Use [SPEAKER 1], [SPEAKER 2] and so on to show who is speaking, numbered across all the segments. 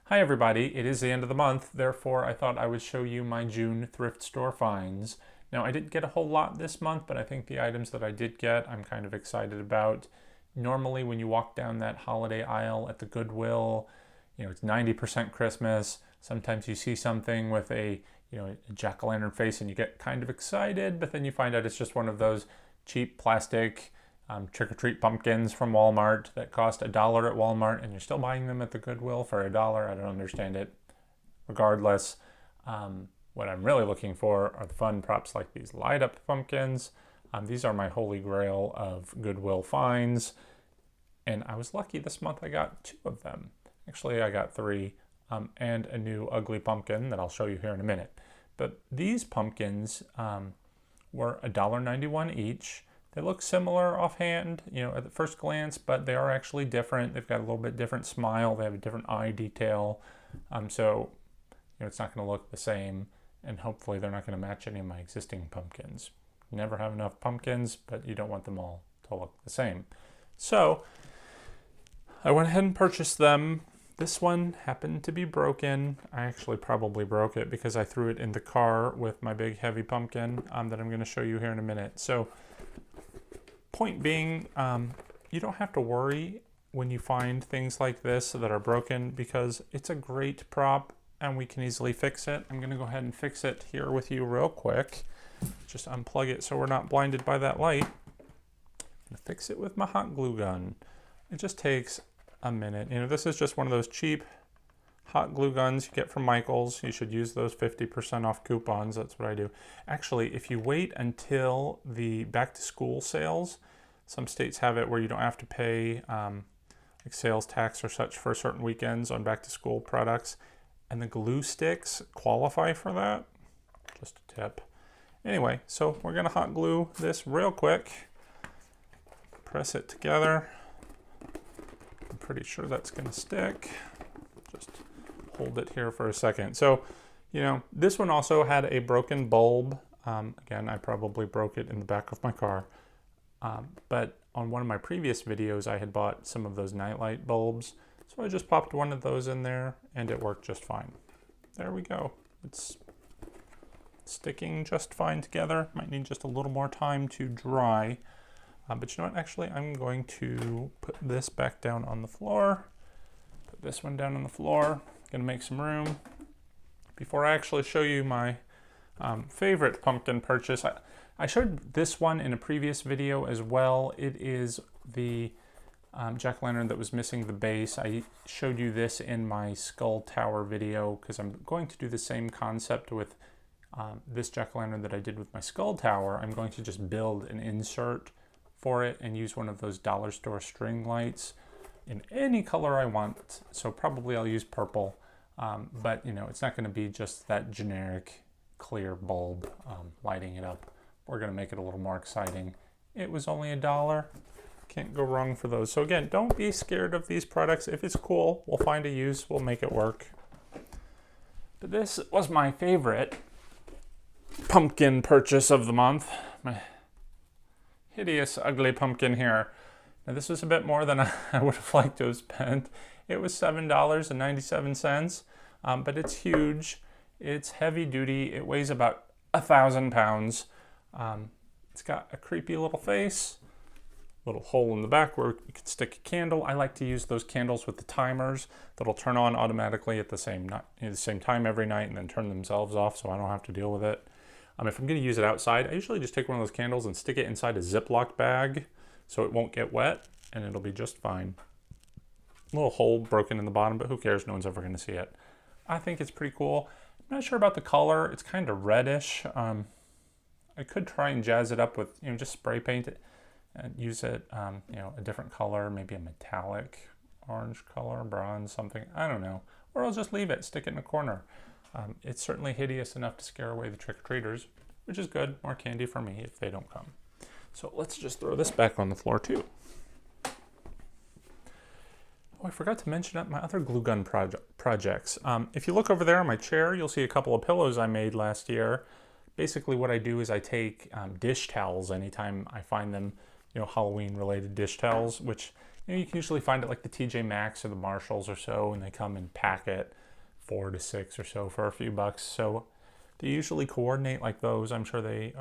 [SPEAKER 1] Hi everybody, it is the end of the month, therefore I thought I would show you my June thrift store finds. Now I didn't get a whole lot this month, but I think the items that I did get I'm kind of excited about. Normally when you walk down that holiday aisle at the Goodwill, it's 90% Christmas. Sometimes you see something with a jack-o'-lantern face and you get kind of excited, but then you find out it's just one of those cheap plastic trick-or-treat pumpkins from Walmart that cost $1 at Walmart, and you're still buying them at the Goodwill for $1. I don't understand it. Regardless, what I'm really looking for are the fun props like these light-up pumpkins. These are my holy grail of Goodwill finds, and I was lucky this month I got 2 of them. Actually, I got 3, and a new ugly pumpkin that I'll show you here in a minute. But these pumpkins were $1.91 each. They look similar offhand, at the first glance, but they are actually different. They've got a little bit different smile. They have a different eye detail. So, it's not going to look the same, and hopefully they're not going to match any of my existing pumpkins. You never have enough pumpkins, but you don't want them all to look the same. So, I went ahead and purchased them. This one happened to be broken. I actually probably broke it because I threw it in the car with my big heavy pumpkin that I'm going to show you here in a minute. So, point being, you don't have to worry when you find things like this that are broken because it's a great prop and we can easily fix it. I'm going to go ahead and fix it here with you real quick. Just unplug it so we're not blinded by that light. I'm going to fix it with my hot glue gun. It just takes a minute. This is just one of those cheap hot glue guns you get from Michael's. You should use those 50% off coupons. That's what I do. Actually, if you wait until the back to school sales, some states have it where you don't have to pay like sales tax or such for certain weekends on back to school products. And the glue sticks qualify for that. Just a tip. Anyway, so we're going to hot glue this real quick. Press it together. I'm pretty sure that's going to stick. Just hold it here for a second. So, this one also had a broken bulb. Again, I probably broke it in the back of my car. But on one of my previous videos, I had bought some of those nightlight bulbs. So I just popped one of those in there and it worked just fine. There we go. It's sticking just fine together. Might need just a little more time to dry. But you know what? Actually, I'm going to put this back down on the floor. Put this one down on the floor. Gonna make some room. Before I actually show you my favorite pumpkin purchase, I showed this one in a previous video as well. It is the jack-o'-lantern that was missing the base. I showed you this in my skull tower video because I'm going to do the same concept with this jack-o'-lantern that I did with my skull tower. I'm going to just build an insert for it and use one of those dollar store string lights in any color I want. So probably I'll use purple, but it's not going to be just that generic clear bulb lighting it up. We're going to make it a little more exciting. It was only $1. Can't go wrong for those. So again, don't be scared of these products. If it's cool, we'll find a use, we'll make it work. But this was my favorite pumpkin purchase of the month. My hideous, ugly pumpkin here. Now this was a bit more than I would have liked to have spent. It was $7.97, but it's huge. It's heavy duty. It weighs about 1,000 pounds. It's got a creepy little face, little hole in the back where you can stick a candle. I like to use those candles with the timers that'll turn on automatically at the same time every night and then turn themselves off so I don't have to deal with it. If I'm going to use it outside, I usually just take one of those candles and stick it inside a Ziploc bag so it won't get wet and it'll be just fine. A little hole broken in the bottom, but who cares? No one's ever going to see it. I think it's pretty cool. I'm not sure about the color. It's kind of reddish. I could try and jazz it up with, just spray paint it and use it, a different color, maybe a metallic orange color, bronze, something. I don't know. Or I'll just leave it, stick it in a corner. It's certainly hideous enough to scare away the trick-or-treaters, which is good. More candy for me if they don't come. So let's just throw this back on the floor too. Oh, I forgot to mention my other glue gun projects. If you look over there on my chair, you'll see a couple of pillows I made last year. Basically what I do is I take dish towels anytime I find them, Halloween related dish towels, which You can usually find it like the TJ Maxx or the Marshalls or so, and they come in packet 4 to 6 or so for a few bucks. So they usually coordinate like those. I'm sure they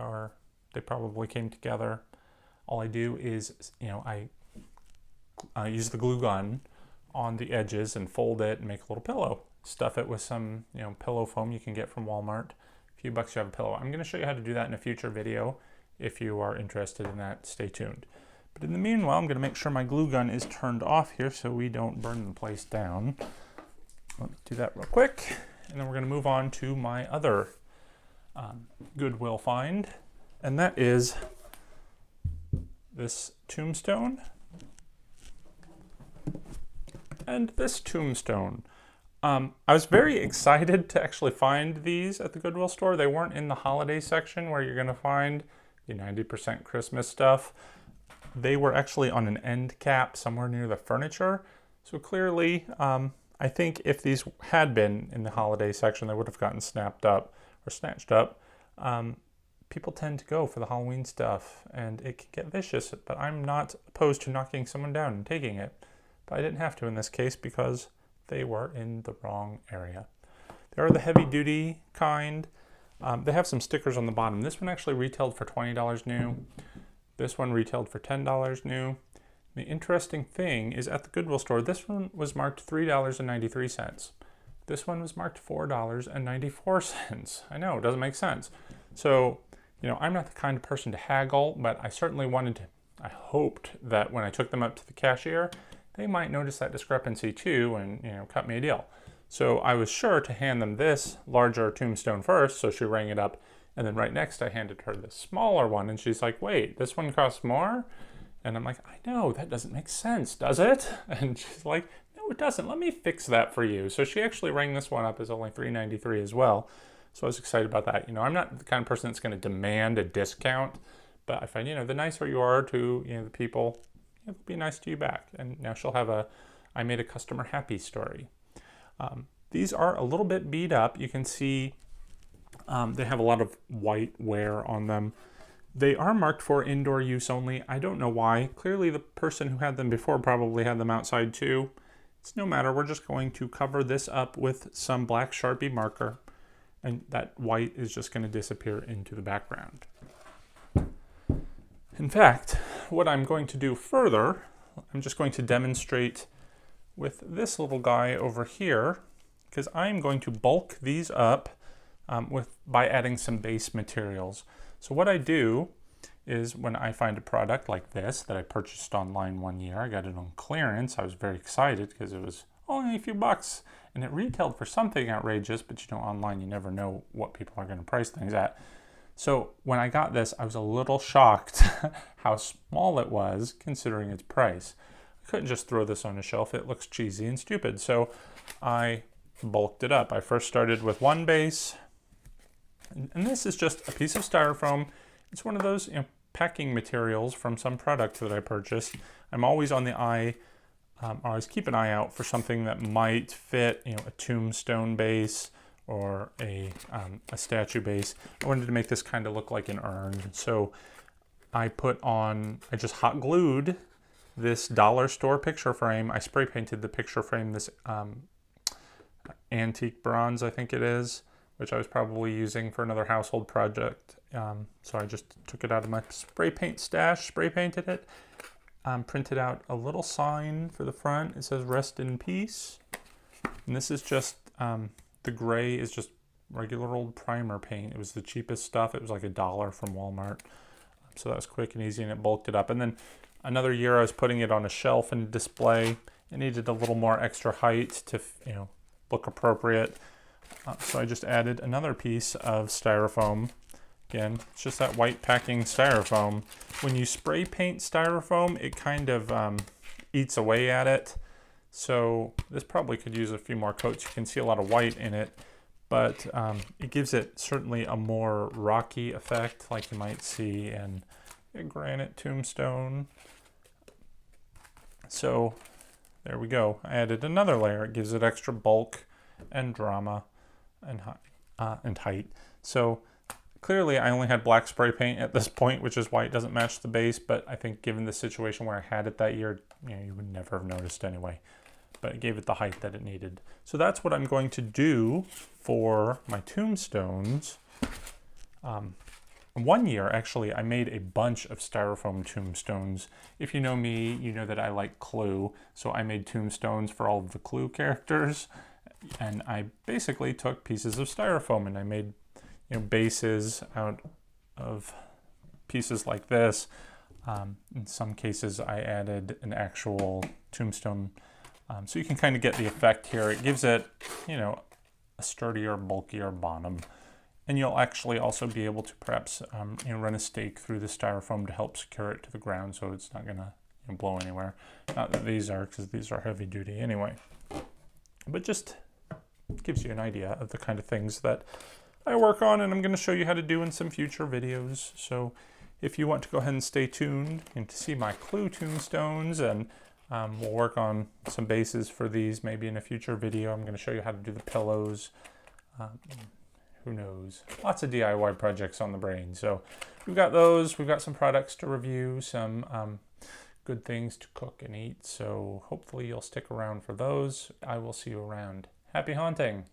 [SPEAKER 1] probably came together. All I do is, I use the glue gun on the edges and fold it and make a little pillow. Stuff it with some, pillow foam you can get from Walmart. A few bucks, you have a pillow. I'm going to show you how to do that in a future video. If you are interested in that, stay tuned. But in the meanwhile, I'm going to make sure my glue gun is turned off here so we don't burn the place down. Let me do that real quick. And then we're going to move on to my other Goodwill find. And that is this Tombstone. And this Tombstone. I was very excited to actually find these at the Goodwill store. They weren't in the holiday section where you're going to find the 90% Christmas stuff. They were actually on an end cap somewhere near the furniture. So clearly, I think if these had been in the holiday section, they would have gotten snapped up or snatched up. People tend to go for the Halloween stuff, and it can get vicious, but I'm not opposed to knocking someone down and taking it. But I didn't have to in this case because they were in the wrong area. They are the heavy-duty kind. They have some stickers on the bottom. This one actually retailed for $20 new. This one retailed for $10 new. The interesting thing is at the Goodwill store, this one was marked $3.93. This one was marked $4.94. I know, it doesn't make sense. So, I'm not the kind of person to haggle, but I certainly I hoped that when I took them up to the cashier, they might notice that discrepancy too and, cut me a deal. So I was sure to hand them this larger Tombstone first, so she rang it up, and then right next I handed her the smaller one, and she's like, wait, this one costs more? And I'm like, I know, that doesn't make sense, does it? And she's like, no, it doesn't. Let me fix that for you. So she actually rang this one up as only $3.93 as well. So I was excited about that. I'm not the kind of person that's going to demand a discount, but I find, the nicer you are to, the people, it'll be nice to you back. And now she'll have I made a customer happy story. These are a little bit beat up. You can see they have a lot of white wear on them. They are marked for indoor use only. I don't know why. Clearly the person who had them before probably had them outside too. It's no matter. We're just going to cover this up with some black Sharpie marker, and that white is just going to disappear into the background. In fact, what I'm going to do further, I'm just going to demonstrate with this little guy over here, because I'm going to bulk these up by adding some base materials. So what I do is when I find a product like this that I purchased online one year, I got it on clearance. I was very excited because it was only a few bucks, and it retailed for something outrageous, but online you never know what people are going to price things at. So when I got this, I was a little shocked how small it was considering its price. I couldn't just throw this on a shelf. It looks cheesy and stupid. So I bulked it up. I first started with one base, and this is just a piece of styrofoam. It's one of those packing materials from some product that I purchased. I'm always on the eye. I always keep an eye out for something that might fit, a Tombstone base or a statue base. I wanted to make this kind of look like an urn. So I just hot glued this dollar store picture frame. I spray painted the picture frame, this antique bronze, I think it is, which I was probably using for another household project. So I just took it out of my spray paint stash, spray painted it, printed out a little sign for the front. It says "Rest in Peace." And this is just, the gray is just regular old primer paint. It was the cheapest stuff. It was like $1 from Walmart. So that was quick and easy, and it bulked it up. And then another year I was putting it on a shelf and display. It needed a little more extra height to, look appropriate. So I just added another piece of styrofoam. Again, it's just that white packing styrofoam. When you spray paint styrofoam, it kind of eats away at it. So this probably could use a few more coats. You can see a lot of white in it, but it gives it certainly a more rocky effect like you might see in a granite tombstone. So there we go. I added another layer. It gives it extra bulk and drama and height. So Clearly, I only had black spray paint at this point, which is why it doesn't match the base, but I think given the situation where I had it that year, you would never have noticed anyway. But it gave it the height that it needed. So that's what I'm going to do for my tombstones. One year, actually, I made a bunch of styrofoam tombstones. If you know me, you know that I like Clue, so I made tombstones for all of the Clue characters, and I basically took pieces of styrofoam and I made bases out of pieces like this. In some cases, I added an actual tombstone, so you can kind of get the effect here. It gives it, a sturdier, bulkier bottom. And you'll actually also be able to perhaps run a stake through the styrofoam to help secure it to the ground so it's not going to blow anywhere. Not that these are, because these are heavy duty anyway. But just gives you an idea of the kind of things that I work on, and I'm going to show you how to do in some future videos. So if you want to go ahead and stay tuned and to see my Clue tombstones, and we'll work on some bases for these maybe in a future video. I'm going to show you how to do the pillows. Who knows? Lots of DIY projects on the brain. So we've got those. We've got some products to review, some good things to cook and eat. So hopefully you'll stick around for those. I will see you around. Happy haunting!